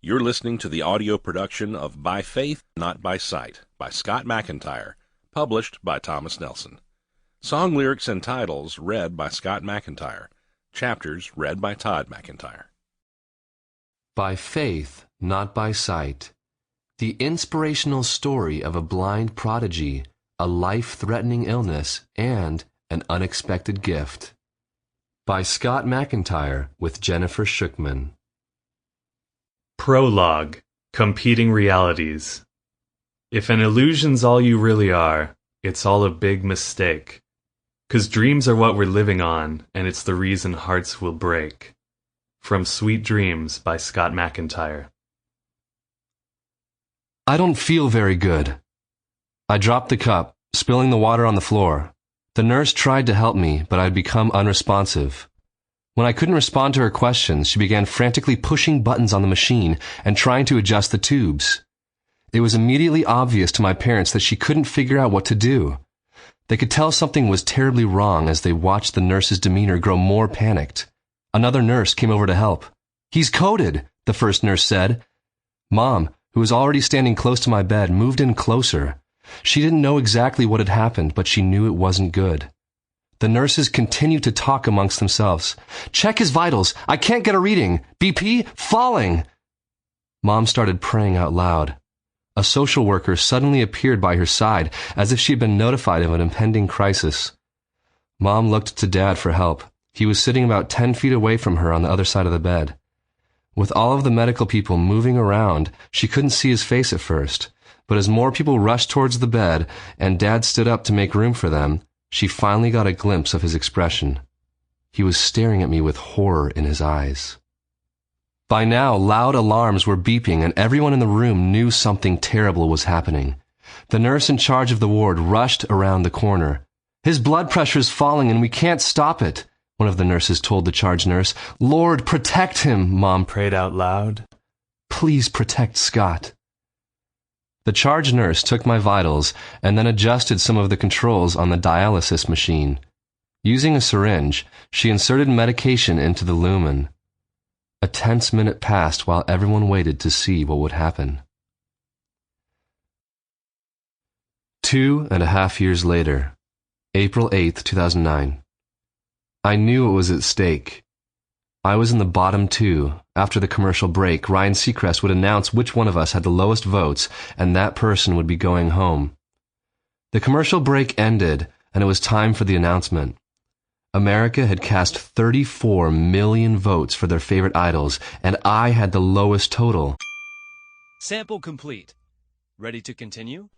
You're listening to the audio production of By Faith, Not by Sight by Scott MacIntyre, published by Thomas Nelson. Song lyrics and titles read by Scott MacIntyre. Chapters read by Todd MacIntyre. By faith, not by sight. The inspirational story of a blind prodigy, a life-threatening illness, and an unexpected gift. By Scott MacIntyre with Jennifer Shookman. Prologue: Competing Realities. If an illusion's all you really are, it's all a big mistake. 'Cause dreams are what we're living on, and it's the reason hearts will break. From Sweet Dreams by Scott MacIntyre. I don't feel very good. I dropped the cup, spilling the water on the floor. The nurse tried to help me, but I'd become unresponsive. When I couldn't respond to her questions, she began frantically pushing buttons on the machine and trying to adjust the tubes. It was immediately obvious to my parents that she couldn't figure out what to do. They could tell something was terribly wrong as they watched the nurse's demeanor grow more panicked. Another nurse came over to help. "He's coded," the first nurse said. Mom, who was already standing close to my bed, moved in closer. She didn't know exactly what had happened, but she knew it wasn't good. The nurses continued to talk amongst themselves. "Check his vitals. I can't get a reading. BP falling." Mom started praying out loud. A social worker suddenly appeared by her side, as if she had been notified of an impending crisis. Mom looked to Dad for help. He was sitting about 10 feet away from her on the other side of the bed. With all of the medical people moving around, she couldn't see his face at first, but as more people rushed towards the bed and Dad stood up to make room for them, she finally got a glimpse of his expression. He was staring at me with horror in his eyes. By now, loud alarms were beeping and everyone in the room knew something terrible was happening. The nurse in charge of the ward rushed around the corner. "His blood pressure's falling and we can't stop it," one of the nurses told the charge nurse. "Lord, protect him," Mom prayed out loud. "Please protect Scott." The charge nurse took my vitals and then adjusted some of the controls on the dialysis machine. Using a syringe, she inserted medication into the lumen. A tense minute passed while everyone waited to see what would happen. 2.5 years later, April 8th, 2009. I knew what was at stake. I was in the bottom two. After the commercial break, Ryan Seacrest would announce which one of us had the lowest votes, and that person would be going home. The commercial break ended, and it was time for the announcement. America had cast 34 million votes for their favorite idols, and I had the lowest total. Sample complete. Ready to continue?